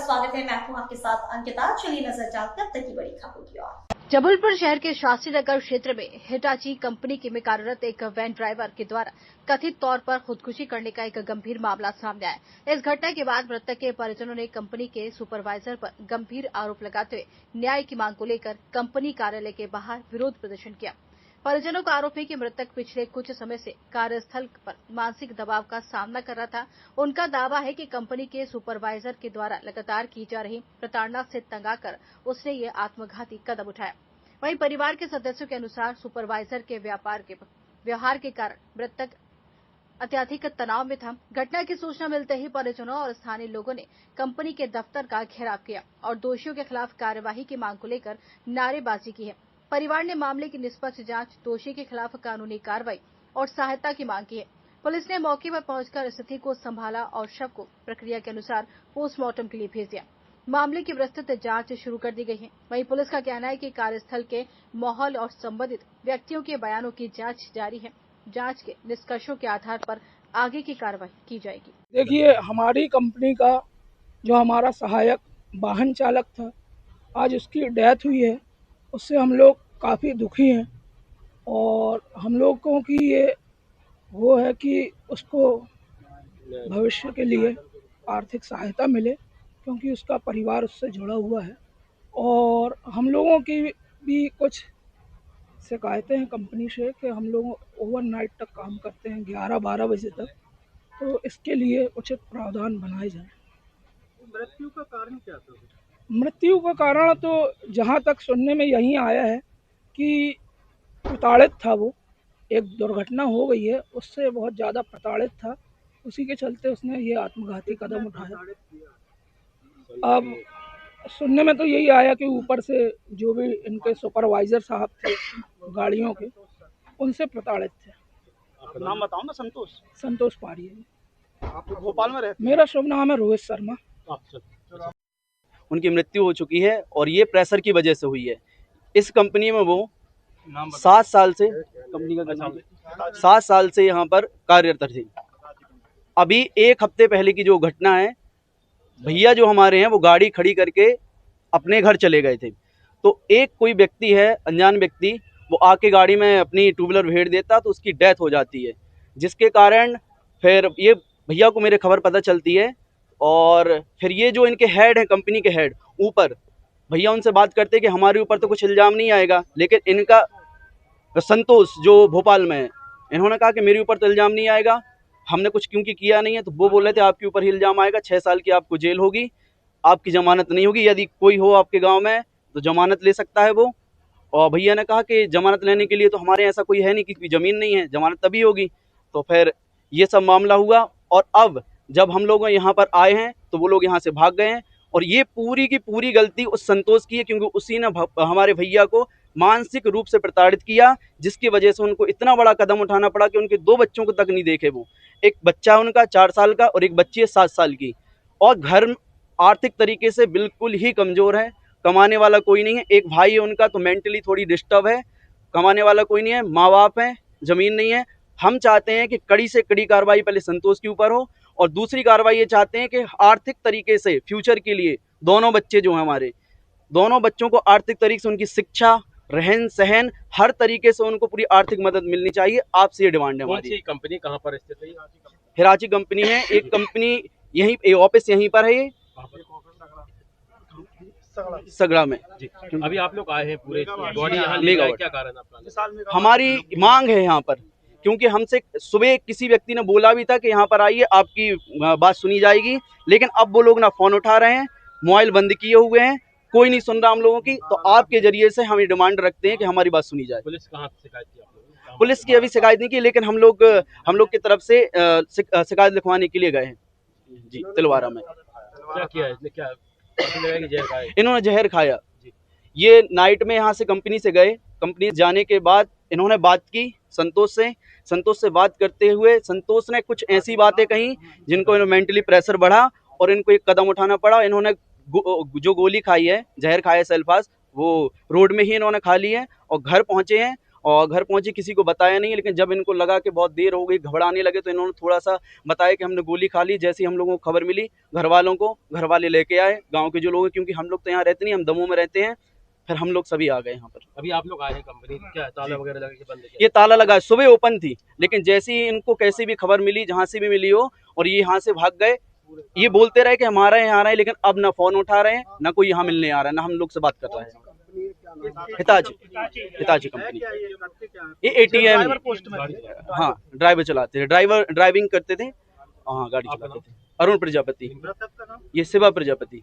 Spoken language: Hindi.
स्वागत है। मैं हूं आपके साथ अंकिता। चलिए नजर डालते हैं अब तक की बड़ी खबरों की ओर। जबलपुर शहर के शास्त्री नगर क्षेत्र में हिटाची कंपनी में कार्यरत एक वैन ड्राइवर के द्वारा कथित तौर पर खुदकुशी करने का एक गंभीर मामला सामने आया। इस घटना के बाद मृतक के परिजनों ने कंपनी के सुपरवाइजर पर गंभीर आरोप लगाते हुए न्याय की मांग को लेकर कंपनी कार्यालय के बाहर विरोध प्रदर्शन किया। परिजनों का आरोप है कि मृतक पिछले कुछ समय से कार्यस्थल पर मानसिक दबाव का सामना कर रहा था। उनका दावा है कि कंपनी के सुपरवाइजर के द्वारा लगातार की जा रही प्रताड़ना से तंग आकर उसने ये आत्मघाती कदम उठाया। वहीं परिवार के सदस्यों के अनुसार सुपरवाइजर के व्यवहार के कारण मृतक अत्यधिक तनाव में था। घटना की सूचना मिलते ही परिजनों और स्थानीय लोगों ने कंपनी के दफ्तर का घेराव किया और दोषियों के खिलाफ कार्यवाही की मांग को लेकर नारेबाजी की है। परिवार ने मामले की निष्पक्ष जांच, दोषी के खिलाफ कानूनी कार्रवाई और सहायता की मांग की है। पुलिस ने मौके पर पहुंचकर स्थिति को संभाला और शव को प्रक्रिया के अनुसार पोस्टमार्टम के लिए भेज दिया। मामले की विस्तृत जांच शुरू कर दी गई है। वहीं पुलिस का कहना है कि कार्यस्थल के माहौल और संबंधित व्यक्तियों के बयानों की जांच जारी है। जांच के निष्कर्षों के आधार पर आगे की कार्रवाई की जाएगी। देखिए, हमारी कंपनी का जो हमारा सहायक वाहन चालक था, आज उसकी डेथ हुई है। उससे हम लोग काफ़ी दुखी हैं और हम लोगों की ये वो है कि उसको भविष्य के लिए आर्थिक सहायता मिले, क्योंकि उसका परिवार उससे जुड़ा हुआ है। और हम लोगों की भी कुछ शिकायतें हैं कंपनी से कि हम लोग ओवरनाइट तक काम करते हैं, 11-12 बजे तक। तो इसके लिए उचित प्रावधान बनाए जाएं। मृत्यु का कारण क्या था? मृत्यु का कारण तो जहां तक सुनने में यही आया है कि प्रताड़ित था। वो एक दुर्घटना हो गई है, उससे बहुत ज़्यादा प्रताड़ित था, उसी के चलते उसने ये आत्मघाती कदम उठाया। अब सुनने में तो यही आया कि ऊपर से जो भी इनके सुपरवाइजर साहब थे गाड़ियों के, उनसे प्रताड़ित थे। नाम बताओ ना। संतोष पारी है। आप भोपाल में रहते? मेरा शुभ नाम है रोहित शर्मा। उनकी मृत्यु हो चुकी है और ये प्रेशर की वजह से हुई है। इस कंपनी में वो 7 साल से कंपनी का नाम 7 साल से यहाँ पर कार्यरत थे। अभी 1 हफ्ते पहले की जो घटना है, भैया जो हमारे हैं वो गाड़ी खड़ी करके अपने घर चले गए थे। तो एक कोई व्यक्ति है, अनजान व्यक्ति, वो आके गाड़ी में अपनी टू व्हीलर भेड़ देता तो उसकी डेथ हो जाती है, जिसके कारण फिर ये भैया को मेरे खबर पता चलती है। और फिर ये जो इनके हेड हैं, कंपनी के हेड ऊपर, भैया उनसे बात करते कि हमारे ऊपर तो कुछ इल्ज़ाम नहीं आएगा, लेकिन इनका संतोष जो भोपाल में है, इन्होंने कहा कि मेरे ऊपर तो इल्ज़ाम नहीं आएगा, हमने कुछ क्योंकि किया नहीं है। तो वो बोल रहे थे आपके ऊपर ही इल्ज़ाम आएगा, 6 साल की आपको जेल होगी, आपकी जमानत नहीं होगी, यदि कोई हो आपके गांव में तो जमानत ले सकता है वो। और भैया ने कहा कि जमानत लेने के लिए तो हमारे ऐसा कोई है नहीं, कि ज़मीन नहीं है, जमानत तभी होगी। तो फिर ये सब मामला हुआ और अब जब हम लोग यहाँ पर आए हैं तो वो लोग यहाँ से भाग गए हैं। और ये पूरी की पूरी गलती उस संतोष की है, क्योंकि उसी ने हमारे भैया को मानसिक रूप से प्रताड़ित किया, जिसकी वजह से उनको इतना बड़ा कदम उठाना पड़ा कि उनके 2 बच्चों को तक नहीं देखे। वो एक बच्चा उनका 4 साल का और एक बच्ची है 7 साल की। और घर आर्थिक तरीके से बिल्कुल ही कमज़ोर है, कमाने वाला कोई नहीं है। एक भाई है उनका तो मेंटली थोड़ी डिस्टर्ब है, कमाने वाला कोई नहीं है, माँ बाप हैं, ज़मीन नहीं है। हम चाहते हैं कि कड़ी से कड़ी कार्रवाई पहले संतोष के ऊपर हो, और दूसरी कार्रवाई ये चाहते हैं कि आर्थिक तरीके से फ्यूचर के लिए दोनों बच्चे जो हैं हमारे, दोनों बच्चों को आर्थिक तरीके से उनकी शिक्षा, रहन सहन, हर तरीके से उनको पूरी आर्थिक मदद मिलनी चाहिए। आपसे ये डिमांड है हमारी। कंपनी कहाँ पर स्थित है? हिराची कंपनी है, एक कंपनी यहीं, ऑफिस यहीं पर है, ये सगड़ा में जी। अभी आप लोग आए हैं पूरे बॉडी यहाँ ले गए, क्या कारण आपका? हमारी मांग है यहाँ पर, क्योंकि हमसे सुबह किसी व्यक्ति ने बोला भी था कि यहाँ पर आइए, आपकी बात सुनी जाएगी, लेकिन अब वो लोग ना फ़ोन उठा रहे हैं, मोबाइल बंद किए हुए हैं, कोई नहीं सुन रहा हम लोगों की। तो आपके जरिए से हम ये डिमांड रखते हैं कि हमारी बात सुनी जाए। पुलिस कहाँ शिकायत की आप लोग? पुलिस की अभी शिकायत नहीं की, लेकिन हम लोग की तरफ से शिकायत लिखवाने के लिए गए हैं जी, तिलवारा में। क्या किया है? क्या इन्होंने जहर खाया। ये नाइट में यहाँ से कंपनी से गए, कंपनी जाने के बाद इन्होंने बात की संतोष से बात करते हुए संतोष ने कुछ ऐसी बातें कही जिनको मेंटली प्रेशर बढ़ा और इनको एक कदम उठाना पड़ा। इन्होंने जो गोली खाई है, जहर खाया है सेल्फास, वो रोड में ही इन्होंने खा ली है और घर पहुंचे हैं और घर पहुंचे, किसी को बताया नहीं। लेकिन जब इनको लगा कि बहुत देर हो गई, घबराने लगे, तो इन्होंने थोड़ा सा बताया कि हमने गोली खा ली। जैसे ही हम लोगों को खबर मिली, घर वाले लेके आए, गाँव के जो लोग हैं, क्योंकि हम लोग तो यहाँ रहते नहीं, हम दमोह में रहते हैं। फिर हम लोग सभी आ गए यहाँ पर। अभी आप लोग आए हैं कंपनी, क्या ताला वगैरह लगा के बंद किया? ये ताला लगा, सुबह ओपन थी, लेकिन जैसे ही इनको कैसी भी खबर मिली, जहाँ से भी मिली हो, और ये यहाँ से भाग गए। ये बोलते रहे कि हम आ रहे हैं, आ रहे हैं, लेकिन अब ना फोन उठा रहे हैं, ना कोई यहाँ मिलने आ रहा है, ना हम लोग से बात कर रहा है। हिताची कंपनी, ये ATM, हाँ ड्राइवर चलाते थे, ड्राइविंग करते थे, हाँ गाड़ी चलाते थे। अरुण प्रजापति, ये शिवा प्रजापति।